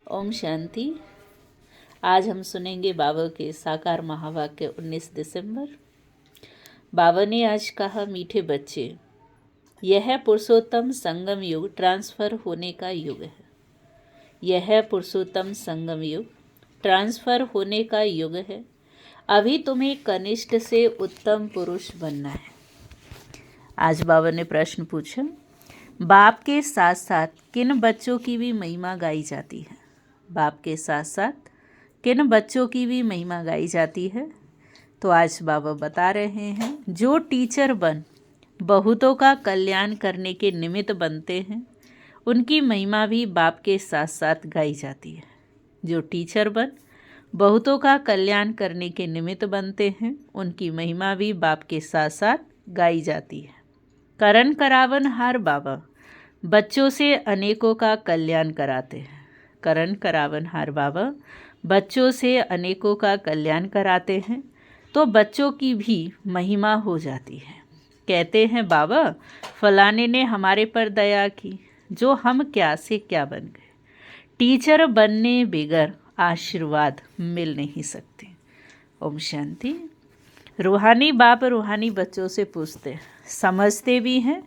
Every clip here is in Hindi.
ओम शांति। आज हम सुनेंगे बाबा के साकार महावाक्य 19 दिसंबर। बाबा ने आज कहा, मीठे बच्चे, यह पुरुषोत्तम संगम युग ट्रांसफ़र होने का युग है। यह पुरुषोत्तम संगम युग ट्रांसफ़र होने का युग है। अभी तुम्हें कनिष्ठ से उत्तम पुरुष बनना है। आज बाबा ने प्रश्न पूछा, बाप के साथ साथ किन बच्चों की भी महिमा गाई जाती है? बाप के साथ साथ किन बच्चों की भी महिमा गाई जाती है? तो आज बाबा बता रहे हैं, जो टीचर बन बहुतों का कल्याण करने के निमित्त बनते हैं, उनकी महिमा भी बाप के साथ साथ गाई जाती है। जो टीचर बन बहुतों का कल्याण करने के निमित्त बनते हैं, उनकी महिमा भी बाप के साथ साथ गाई जाती है। करण करावन हार बाबा बच्चों से अनेकों का कल्याण कराते हैं। करण करावन हार बाबा बच्चों से अनेकों का कल्याण कराते हैं, तो बच्चों की भी महिमा हो जाती है। कहते हैं, बाबा फलाने ने हमारे पर दया की, जो हम क्या से क्या बन गए। टीचर बनने बगैर आशीर्वाद मिल नहीं सकते। ओम शांति। रूहानी बाप रूहानी बच्चों से पूछते हैं, समझते भी हैं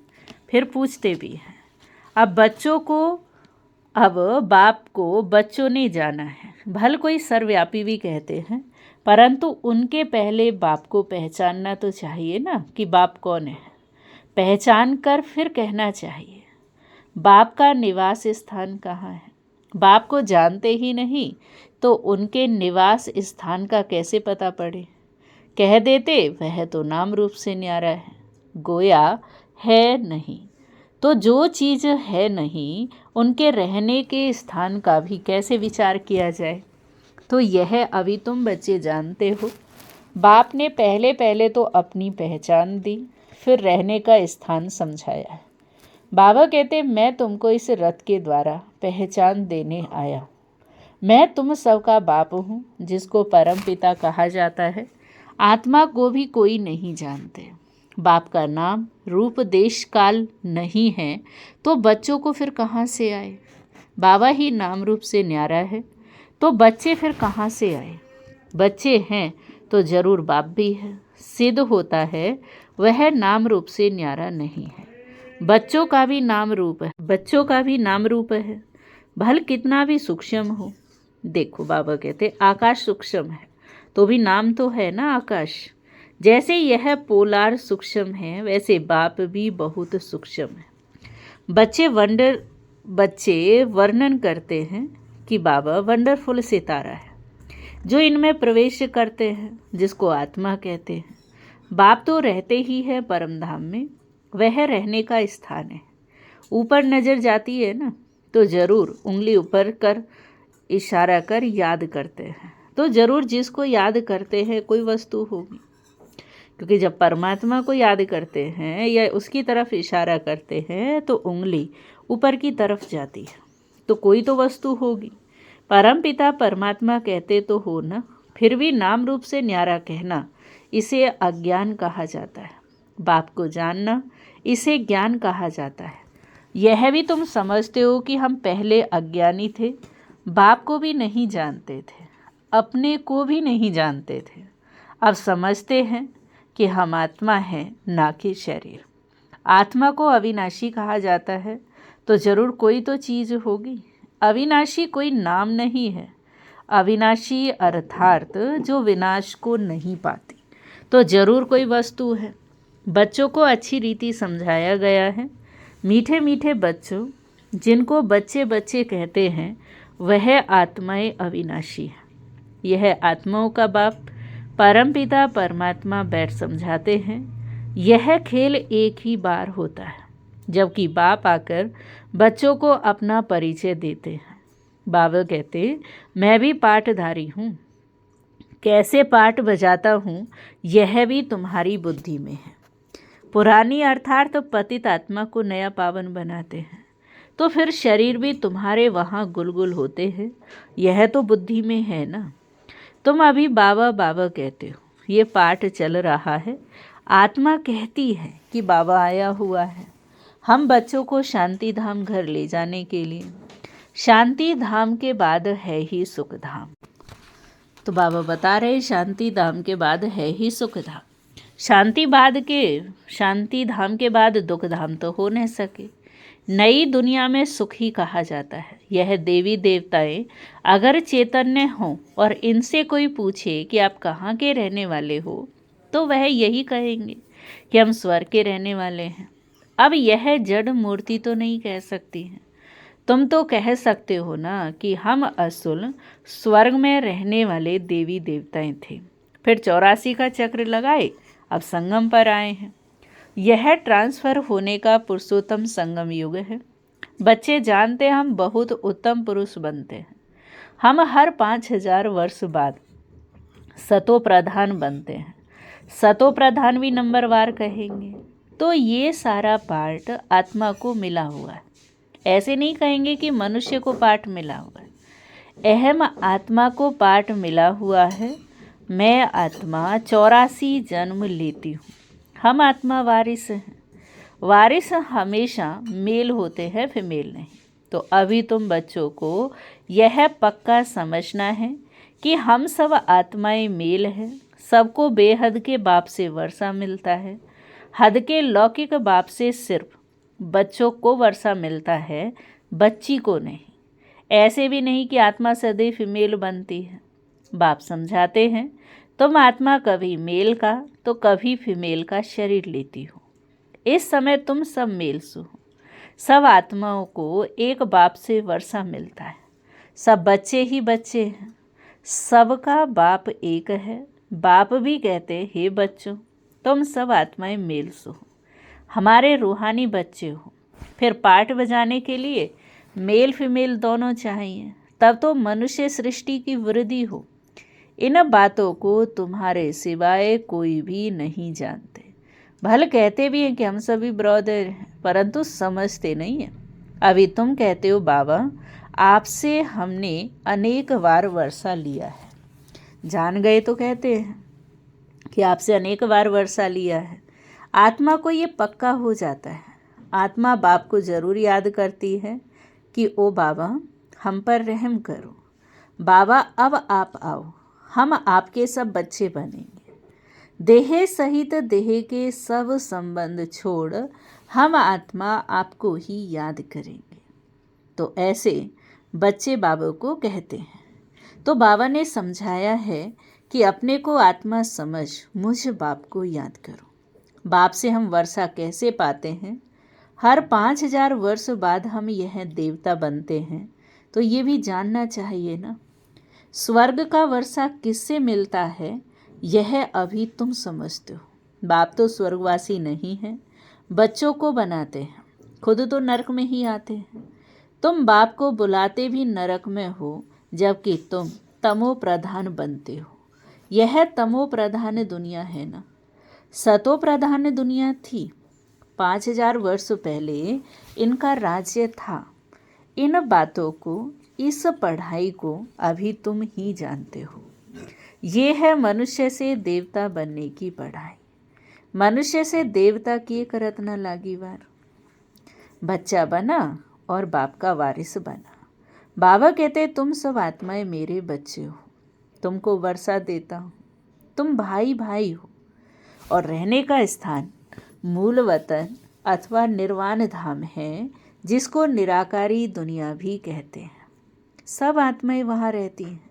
फिर पूछते भी हैं। अब बाप को बच्चों ने जाना है। भले कोई सर्वव्यापी भी कहते हैं, परंतु उनके पहले बाप को पहचानना तो चाहिए ना कि बाप कौन है। पहचान कर फिर कहना चाहिए, बाप का निवास स्थान कहाँ है। बाप को जानते ही नहीं तो उनके निवास स्थान का कैसे पता पड़े। कह देते वह तो नाम रूप से न्यारा है, गोया है नहीं। तो जो चीज़ है नहीं, उनके रहने के स्थान का भी कैसे विचार किया जाए। तो यह अभी तुम बच्चे जानते हो। बाप ने पहले पहले तो अपनी पहचान दी, फिर रहने का स्थान समझाया है। बाबा कहते, मैं तुमको इस रथ के द्वारा पहचान देने आया हूँ। मैं तुम सबका बाप हूँ, जिसको परम पिता कहा जाता है। आत्मा को भी कोई नहीं जानते। बाप का नाम रूप देश काल नहीं है, तो बच्चों को फिर कहाँ से आए। बाबा ही नाम रूप से न्यारा है, तो बच्चे फिर कहाँ से आए। बच्चे हैं तो जरूर बाप भी है। सिद्ध होता है वह नाम रूप से न्यारा नहीं है। बच्चों का भी नाम रूप है, भल कितना भी सूक्ष्म हो। देखो बाबा कहते, आकाश सूक्ष्म है तो भी नाम तो है ना आकाश। जैसे यह पोलार सूक्ष्म है, वैसे बाप भी बहुत सूक्ष्म है। बच्चे वर्णन करते हैं कि बाबा वंडरफुल सितारा है, जो इनमें प्रवेश करते हैं, जिसको आत्मा कहते हैं। बाप तो रहते ही है परम धाम में, वह रहने का स्थान है। ऊपर नज़र जाती है ना, तो ज़रूर उंगली ऊपर कर इशारा कर याद करते हैं, तो ज़रूर जिसको याद करते हैं कोई वस्तु होगी। क्योंकि जब परमात्मा को याद करते हैं या उसकी तरफ इशारा करते हैं, तो उंगली ऊपर की तरफ जाती है, तो कोई तो वस्तु होगी। परम पिता परमात्मा कहते तो हो ना, फिर भी नाम रूप से न्यारा कहना, इसे अज्ञान कहा जाता है। बाप को जानना, इसे ज्ञान कहा जाता है। यह भी तुम समझते हो कि हम पहले अज्ञानी थे, बाप को भी नहीं जानते थे, अपने को भी नहीं जानते थे। अब समझते हैं कि हम आत्मा हैं, ना कि शरीर। आत्मा को अविनाशी कहा जाता है, तो जरूर कोई तो चीज़ होगी। अविनाशी कोई नाम नहीं है। अविनाशी अर्थात जो विनाश को नहीं पाती, तो जरूर कोई वस्तु है। बच्चों को अच्छी रीति समझाया गया है। मीठे मीठे बच्चों, जिनको बच्चे बच्चे कहते हैं, वह आत्माएं अविनाशी है। यह आत्माओं का बाप परमपिता परमात्मा बैठ समझाते हैं। यह खेल एक ही बार होता है, जबकि बाप आकर बच्चों को अपना परिचय देते हैं। बाबा कहते, मैं भी पाठधारी हूँ। कैसे पाठ बजाता हूँ, यह भी तुम्हारी बुद्धि में है। पुरानी अर्थात पतित आत्मा को नया पावन बनाते हैं, तो फिर शरीर भी तुम्हारे वहाँ गुलगुल होते हैं। यह तो बुद्धि में है ना। तुम अभी बाबा बाबा कहते हो, ये पाठ चल रहा है। आत्मा कहती है कि बाबा आया हुआ है, हम बच्चों को शांति धाम घर ले जाने के लिए। शांति धाम के बाद है ही सुख धाम। तो बाबा बता रहे शांति धाम के बाद है ही सुख धाम। शांति धाम के बाद दुख धाम तो हो नहीं सके। नई दुनिया में सुख ही कहा जाता है। यह देवी देवताएं अगर चैतन्य हों और इनसे कोई पूछे कि आप कहाँ के रहने वाले हो, तो वह यही कहेंगे कि हम स्वर्ग के रहने वाले हैं। अब यह जड़ मूर्ति तो नहीं कह सकती है। तुम तो कह सकते हो ना कि हम असुल स्वर्ग में रहने वाले देवी देवताएं थे, फिर 84 का चक्र लगाए, अब संगम पर आए हैं। यह ट्रांसफर होने का पुरुषोत्तम संगम युग है। बच्चे जानते हैं हम बहुत उत्तम पुरुष बनते हैं। हम हर 5000 वर्ष बाद सतो प्रधान बनते हैं। सतो प्रधान भी नंबरवार कहेंगे। तो ये सारा पार्ट आत्मा को मिला हुआ है। ऐसे नहीं कहेंगे कि मनुष्य को पाठ मिला हुआ है। अहम आत्मा को पाठ मिला हुआ है। मैं आत्मा 84 जन्म लेती हूँ। हम आत्मा वारिस हैं। वारिस हमेशा मेल होते हैं, फीमेल नहीं। तो अभी तुम बच्चों को यह पक्का समझना है कि हम सब आत्माएं मेल हैं। सबको बेहद के बाप से वर्षा मिलता है। हद के लौकिक बाप से सिर्फ बच्चों को वर्षा मिलता है, बच्ची को नहीं। ऐसे भी नहीं कि आत्मा सदैव फीमेल बनती है। बाप समझाते हैं तुम आत्मा कभी मेल का तो कभी फीमेल का शरीर लेती हो। इस समय तुम सब मेल्स हो। सब आत्माओं को एक बाप से वर्षा मिलता है। सब बच्चे ही बच्चे हैं। सबका बाप एक है। बाप भी कहते हे बच्चों, तुम सब आत्माएं मेल्स हो, हमारे रूहानी बच्चे हो। फिर पाठ बजाने के लिए मेल फीमेल दोनों चाहिए, तब तो मनुष्य सृष्टि की वृद्धि हो। इन बातों को तुम्हारे सिवाय कोई भी नहीं जानते। भले कहते भी हैं कि हम सभी ब्रदर हैं, परंतु समझते नहीं हैं। अभी तुम कहते हो बाबा आपसे हमने अनेक बार वर्षा लिया है। जान गए तो कहते हैं कि आपसे अनेक बार वर्षा लिया है। आत्मा को ये पक्का हो जाता है। आत्मा बाप को जरूर याद करती है कि ओ बाबा हम पर रहम करो। बाबा अब आप आओ, हम आपके सब बच्चे बनेंगे। देह सहित देह के सब संबंध छोड़ हम आत्मा आपको ही याद करेंगे। तो ऐसे बच्चे बाबा को कहते हैं। तो बाबा ने समझाया है कि अपने को आत्मा समझ मुझ बाप को याद करो। बाप से हम वर्षा कैसे पाते हैं? हर 5000 वर्ष बाद हम यह देवता बनते हैं, तो ये भी जानना चाहिए ना। स्वर्ग का वर्षा किससे मिलता है यह अभी तुम समझते हो। बाप तो स्वर्गवासी नहीं है, बच्चों को बनाते हैं, खुद तो नरक में ही आते हैं। तुम बाप को बुलाते भी नरक में हो, जबकि तुम तमो प्रधान बनते हो। यह तमो प्रधान दुनिया है ना। सतो प्रधान दुनिया थी। 5000 वर्ष पहले इनका राज्य था। इन बातों को, इस पढ़ाई को अभी तुम ही जानते हो। ये है मनुष्य से देवता बनने की पढ़ाई। मनुष्य से देवता की एक रत्न लागी वार। बच्चा बना और बाप का वारिस बना। बाबा कहते तुम सब आत्माएं मेरे बच्चे हो, तुमको वर्षा देता हूँ। तुम भाई भाई हो और रहने का स्थान मूल वतन अथवा निर्वाण धाम है, जिसको निराकारी दुनिया भी कहते हैं। सब आत्माएं वहाँ रहती हैं।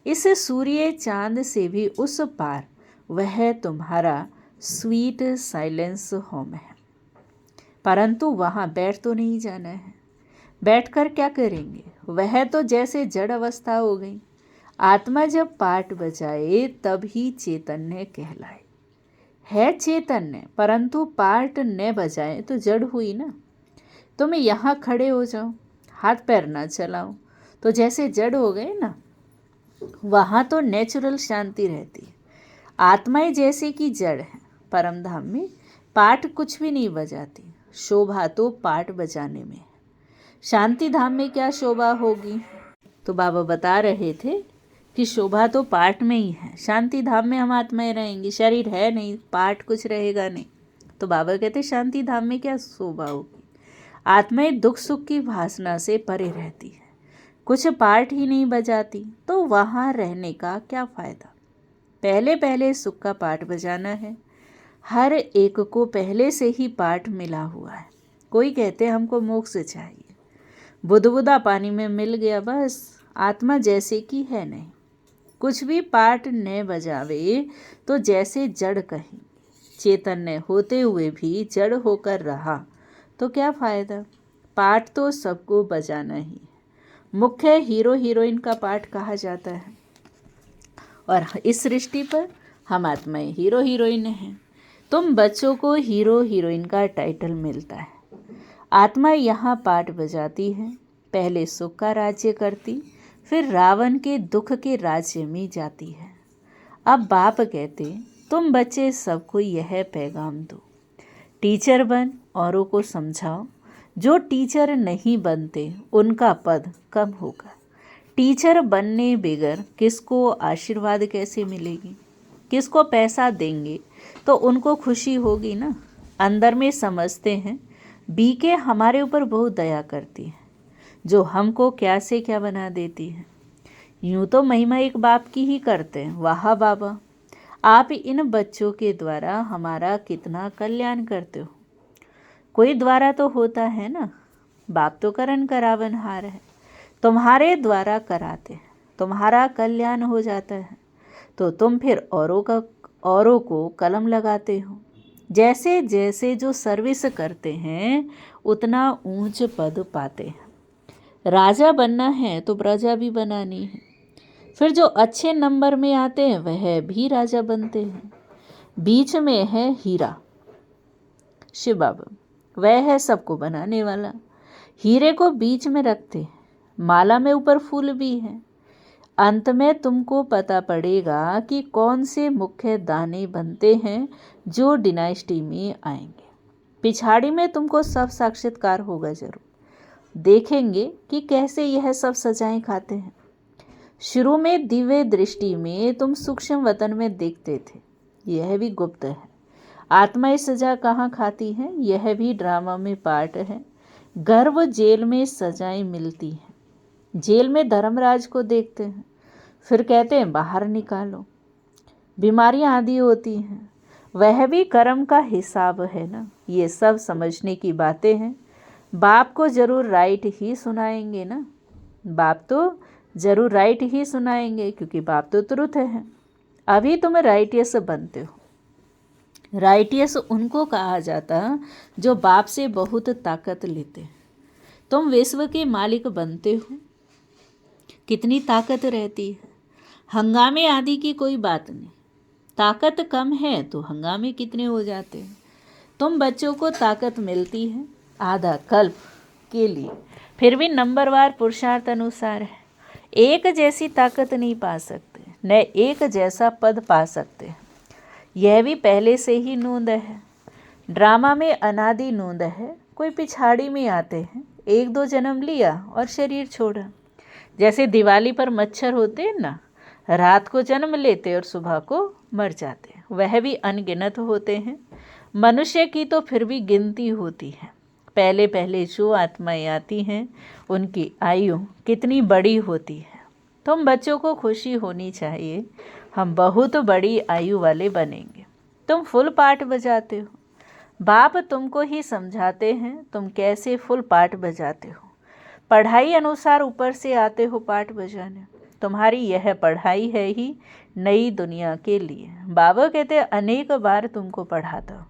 इस सूर्य चांद से भी उस पार वह तुम्हारा स्वीट साइलेंस होम है। परंतु वहाँ बैठ तो नहीं जाना है। बैठकर क्या करेंगे? वह तो जैसे जड़ अवस्था हो गई। आत्मा जब पाठ बजाए तब ही चैतन्य कहलाए। है चैतन्य, परंतु पाठ न बजाए तो जड़ हुई ना। तुम यहाँ खड़े हो जाओ, हाथ पैर ना चलाओ, तो जैसे जड़ हो गए ना। वहाँ तो नेचुरल शांति रहती है। आत्माएं जैसे कि जड़ है। परम धाम में पाठ कुछ भी नहीं बजाती, शोभा तो पाठ बजाने में है। शांति धाम में क्या शोभा होगी? तो बाबा बता रहे थे कि शोभा तो पाठ में ही है। शांति धाम में हम आत्माएं रहेंगी, शरीर है नहीं, पाठ कुछ रहेगा नहीं। तो बाबा कहते शांति धाम में क्या शोभा होगी? आत्माएं दुख सुख की वासना से परे रहती है। कुछ पार्ट ही नहीं बजाती तो वहाँ रहने का क्या फ़ायदा। पहले पहले सुख का पार्ट बजाना है। हर एक को पहले से ही पार्ट मिला हुआ है। कोई कहते हमको मोक्ष चाहिए, बुदबुदा पानी में मिल गया बस, आत्मा जैसे की है नहीं। कुछ भी पार्ट न बजावे तो जैसे जड़ कहीं, चैतन्य होते हुए भी जड़ होकर रहा तो क्या फ़ायदा। पार्ट तो सबको बजाना ही है। मुख्य हीरो हीरोइन का पार्ट कहा जाता है और इस सृष्टि पर हम आत्माएं हीरो हीरोइन हैं। तुम बच्चों को हीरो हीरोइन का टाइटल मिलता है। आत्मा यहाँ पार्ट बजाती है। पहले सुख का राज्य करती, फिर रावण के दुख के राज्य में जाती है। अब बाप कहते तुम बच्चे सबको यह पैगाम दो, टीचर बन औरों को समझाओ। जो टीचर नहीं बनते उनका पद कम होगा। टीचर बनने बगैर किसको आशीर्वाद कैसे मिलेगी, किसको पैसा देंगे तो उनको खुशी होगी ना। अंदर में समझते हैं बीके हमारे ऊपर बहुत दया करती है, जो हमको क्या से क्या बना देती है। यूँ तो महिमा एक बाप की ही करते हैं। वाह बाबा, आप इन बच्चों के द्वारा हमारा कितना कल्याण करते हो। कोई द्वारा तो होता है ना, बाप तो करन करावनहार है, तुम्हारे द्वारा कराते हैं, तुम्हारा कल्याण हो जाता है तो तुम फिर औरों को कलम लगाते हो। जैसे जैसे जो सर्विस करते हैं उतना ऊंच पद पाते हैं। राजा बनना है तो प्रजा भी बनानी है। फिर जो अच्छे नंबर में आते हैं वह भी राजा बनते हैं। बीच में है हीरा, शिव बाबा, वह है सबको बनाने वाला। हीरे को बीच में रखते हैं, माला में ऊपर फूल भी है। अंत में तुमको पता पड़ेगा कि कौन से मुख्य दाने बनते हैं जो डिनाइस्टी में आएंगे। पिछाड़ी में तुमको सब साक्षात्कार होगा जरूर। देखेंगे कि कैसे यह सब सजाएं खाते हैं। शुरू में दिव्य दृष्टि में तुम सूक्ष्म वतन में देखते थे, यह भी गुप्त है। आत्मा इस सजा कहाँ खाती है, यह भी ड्रामा में पार्ट है। गर्व जेल में सजाएं मिलती हैं। जेल में धर्मराज को देखते हैं, फिर कहते हैं बाहर निकालो। बीमारियां आदि होती हैं, वह भी कर्म का हिसाब है ना। ये सब समझने की बातें हैं। बाप को जरूर राइट ही सुनाएंगे ना, बाप तो जरूर राइट ही सुनाएंगे क्योंकि बाप तो तुरुत है। अभी तुम राइटियस बनते हो। राइटियस उनको कहा जाता जो बाप से बहुत ताकत लेते हैं। तुम विश्व के मालिक बनते हो, कितनी ताकत रहती है। हंगामे आदि की कोई बात नहीं, ताकत कम है तो हंगामे कितने हो जाते हैं। तुम बच्चों को ताकत मिलती है आधा कल्प के लिए, फिर भी नंबरवार पुरुषार्थ अनुसार है। एक जैसी ताकत नहीं पा सकते, न एक जैसा पद पा सकते। यह भी पहले से ही नूंद है। ड्रामा में अनादि नूंद है। कोई पिछाड़ी में आते हैं, एक दो जन्म लिया और शरीर छोड़ा। जैसे दिवाली पर मच्छर होते हैं ना, रात को जन्म लेते और सुबह को मर जाते, वह भी अनगिनत होते हैं। मनुष्य की तो फिर भी गिनती होती है। पहले पहले जो आत्माएं आती हैं उनकी आयु कितनी बड़ी होती है। तुम बच्चों को खुशी होनी चाहिए, हम बहुत बड़ी आयु वाले बनेंगे। तुम फुल पार्ट बजाते हो, बाप तुमको ही समझाते हैं तुम कैसे फुल पार्ट बजाते हो। पढ़ाई अनुसार ऊपर से आते हो पार्ट बजाने। तुम्हारी यह पढ़ाई है ही नई दुनिया के लिए। बाबा कहते अनेक बार तुमको पढ़ाता हूँ।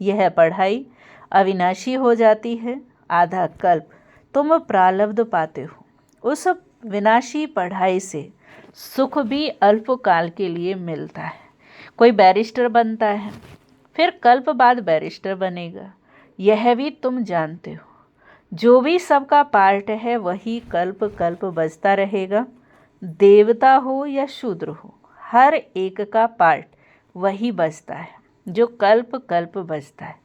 यह पढ़ाई अविनाशी हो जाती है। आधा कल्प तुम प्रारब्ध पाते हो। उस विनाशी पढ़ाई से सुख भी अल्पकाल के लिए मिलता है। कोई बैरिस्टर बनता है, फिर कल्प बाद बैरिस्टर बनेगा, यह भी तुम जानते हो। जो भी सबका पार्ट है वही कल्प कल्प बजता रहेगा। देवता हो या शूद्र हो, हर एक का पार्ट वही बजता है जो कल्प कल्प बजता है।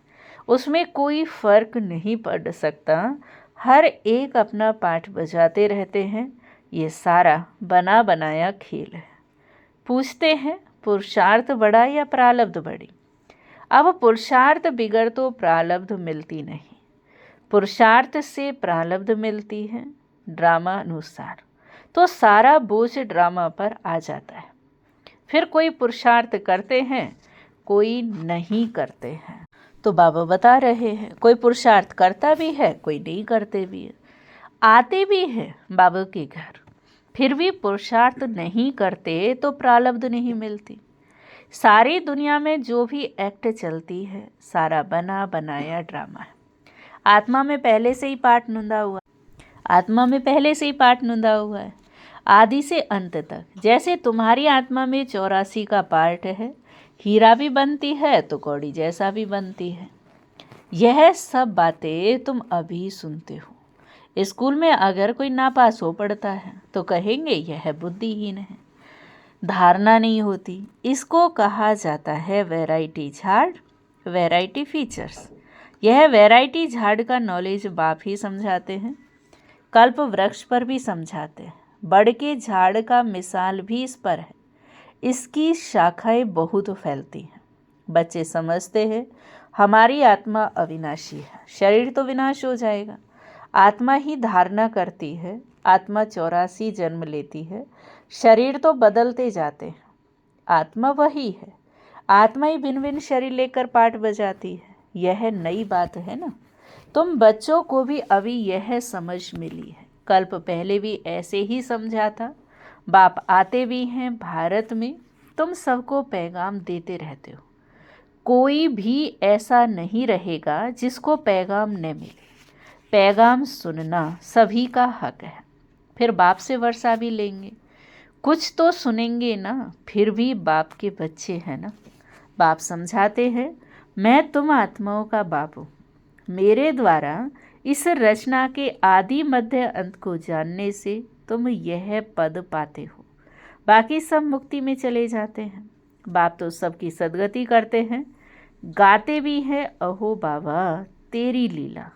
उसमें कोई फर्क नहीं पड़ सकता। हर एक अपना पार्ट बजाते रहते हैं। ये सारा बना बनाया खेल है। पूछते हैं पुरुषार्थ बड़ा या प्रारब्ध बड़ी। अब पुरुषार्थ बिगड़ तो प्रारब्ध मिलती नहीं, पुरुषार्थ से प्रारब्ध मिलती है ड्रामा अनुसार। तो सारा बोझ ड्रामा पर आ जाता है। फिर कोई पुरुषार्थ करते हैं, कोई नहीं करते हैं। तो बाबा बता रहे हैं कोई पुरुषार्थ करता भी है, कोई नहीं करते भी है। आते भी हैं बाबा के घर, फिर भी पुरुषार्थ नहीं करते तो प्रारब्ध नहीं मिलती। सारी दुनिया में जो भी एक्ट चलती है सारा बना बनाया ड्रामा है। आत्मा में पहले से ही पाठ नुंदा हुआ, आत्मा में पहले से ही पाठ नुंदा हुआ है, आदि से अंत तक। जैसे तुम्हारी आत्मा में 84 का पार्ट है, हीरा भी बनती है तो कौड़ी जैसा भी बनती है। यह सब बातें तुम अभी सुनते हो। स्कूल में अगर कोई नापास हो पड़ता है तो कहेंगे यह बुद्धिहीन है, धारणा नहीं होती। इसको कहा जाता है वैरायटी झाड़, वैरायटी फीचर्स। यह वैरायटी झाड़ का नॉलेज बाप ही समझाते हैं, कल्प वृक्ष पर भी समझाते हैं। बड़ के झाड़ का मिसाल भी इस पर है, इसकी शाखाएं बहुत फैलती हैं। बच्चे समझते हैं हमारी आत्मा अविनाशी है, शरीर तो विनाश हो जाएगा। आत्मा ही धारणा करती है, आत्मा 84 जन्म लेती है, शरीर तो बदलते जाते हैं। आत्मा वही है, आत्मा ही भिन्न भिन्न शरीर लेकर पाठ बजाती है। यह नई बात है ना। तुम बच्चों को भी अभी यह समझ मिली है, कल्प पहले भी ऐसे ही समझा था। बाप आते भी हैं भारत में, तुम सबको पैगाम देते रहते हो। कोई भी ऐसा नहीं रहेगा जिसको पैगाम न मिले। पैगाम सुनना सभी का हक है। फिर बाप से वर्षा भी लेंगे, कुछ तो सुनेंगे ना। फिर भी बाप के बच्चे हैं ना। बाप समझाते हैं मैं तुम आत्माओं का बाप हूँ। मेरे द्वारा इस रचना के आदि मध्य अंत को जानने से तुम यह पद पाते हो, बाकी सब मुक्ति में चले जाते हैं। बाप तो सबकी सदगति करते हैं, गाते भी हैं अहो बाबा तेरी लीला।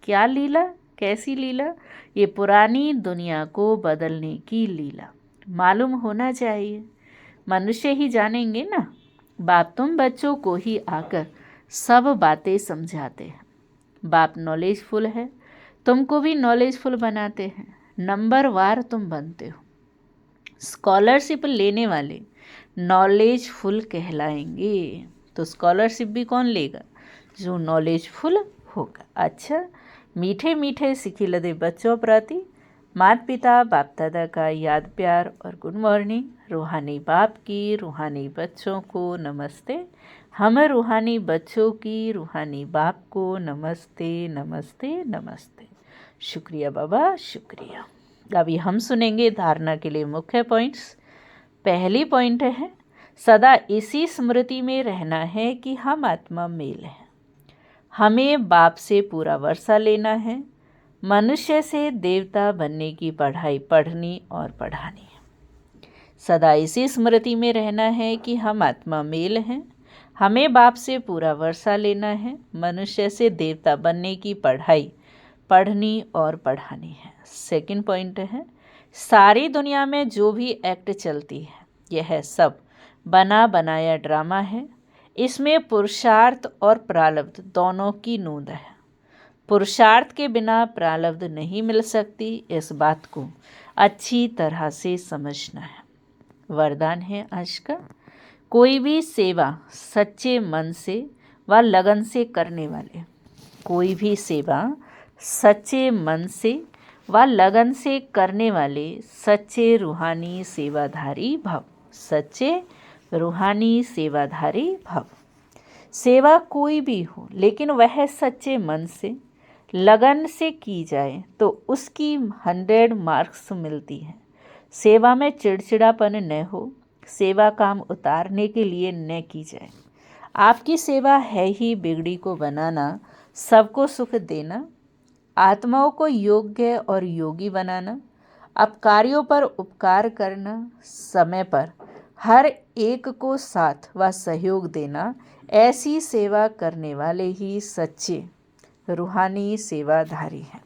क्या लीला, कैसी लीला? ये पुरानी दुनिया को बदलने की लीला। मालूम होना चाहिए, मनुष्य ही जानेंगे ना। बाप तुम बच्चों को ही आकर सब बातें समझाते हैं। बाप नॉलेजफुल है, तुमको भी नॉलेजफुल बनाते हैं। नंबर वार तुम बनते हो। स्कॉलरशिप लेने वाले नॉलेजफुल कहलाएंगे। तो स्कॉलरशिप भी कौन लेगा? जो नॉलेजफुल होगा। अच्छा, मीठे मीठे सिखिलदे बच्चों प्रति माता पिता बाप दादा का याद प्यार और गुड मॉर्निंग। रूहानी बाप की रूहानी बच्चों को नमस्ते। हम रूहानी बच्चों की रूहानी बाप को नमस्ते नमस्ते नमस्ते। शुक्रिया बाबा, शुक्रिया। अभी हम सुनेंगे धारणा के लिए मुख्य पॉइंट्स। पहली पॉइंट है सदा इसी स्मृति में रहना है कि हम आत्मा मेल हैं। हमें बाप से पूरा वर्षा लेना है। मनुष्य से देवता बनने की पढ़ाई पढ़नी और पढ़ानी है। सदा इसी स्मृति में रहना है कि हम आत्मा मेल हैं। हमें बाप से पूरा वर्षा लेना है। मनुष्य से देवता बनने की पढ़ाई पढ़नी और पढ़ानी है। सेकंड पॉइंट है सारी दुनिया में जो भी एक्ट चलती है यह सब बना बनाया ड्रामा है। इसमें पुरुषार्थ और प्रारब्ध दोनों की नोंद है। पुरुषार्थ के बिना प्रारब्ध नहीं मिल सकती, इस बात को अच्छी तरह से समझना है। वरदान है आज का, कोई भी सेवा सच्चे मन से व लगन से करने वाले, कोई भी सेवा सच्चे मन से व लगन से करने वाले सच्चे रूहानी सेवाधारी भव। सच्चे रूहानी सेवाधारी भव। सेवा कोई भी हो लेकिन वह सच्चे मन से लगन से की जाए तो उसकी 100 मार्क्स मिलती है। सेवा में चिड़चिड़ापन न हो, सेवा काम उतारने के लिए न की जाए। आपकी सेवा है ही बिगड़ी को बनाना, सबको सुख देना, आत्माओं को योग्य और योगी बनाना, अपकारियों पर उपकार करना, समय पर हर एक को साथ व सहयोग देना। ऐसी सेवा करने वाले ही सच्चे रूहानी सेवाधारी हैं।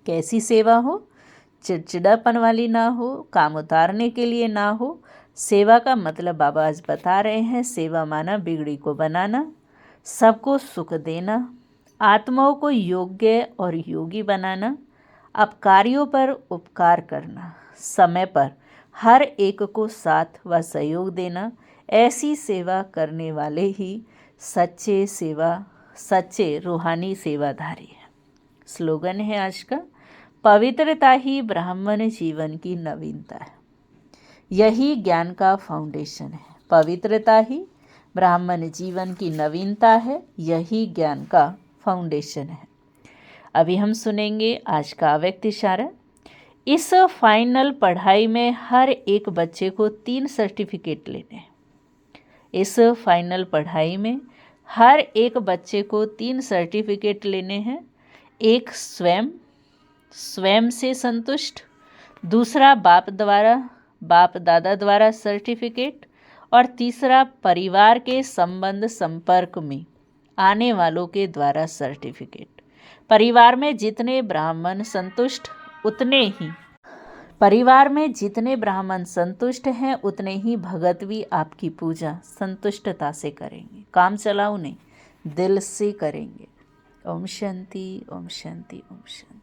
कैसी सेवा हो? चिड़चिड़ापन वाली ना हो, काम उतारने के लिए ना हो। सेवा का मतलब बाबा आज बता रहे हैं, सेवा माना बिगड़ी को बनाना, सबको सुख देना, आत्माओं को योग्य और योगी बनाना, अपकारियों पर उपकार करना, समय पर हर एक को साथ व सहयोग देना, ऐसी सेवा करने वाले ही सच्चे रूहानी सेवाधारी हैं। स्लोगन है आज का, पवित्रता ही ब्राह्मण जीवन की नवीनता है। यही ज्ञान का फाउंडेशन है। पवित्रता ही ब्राह्मण जीवन की नवीनता है, यही ज्ञान का फाउंडेशन है। अभी हम सुनेंगे आज का अव्यक्त इशारा। इस फाइनल पढ़ाई में हर एक बच्चे को 3 सर्टिफिकेट लेने हैं। इस फाइनल पढ़ाई में हर एक बच्चे को 3 सर्टिफिकेट लेने हैं। एक स्वयं से संतुष्ट, दूसरा बाप दादा द्वारा सर्टिफिकेट, और तीसरा परिवार के संबंध संपर्क में आने वालों के द्वारा सर्टिफिकेट। परिवार में जितने ब्राह्मण संतुष्ट हैं उतने ही भगत भी आपकी पूजा संतुष्टता से करेंगे। काम चलाओ नहीं, दिल से करेंगे। ओम शांति, ओम शांति, ओम शांति।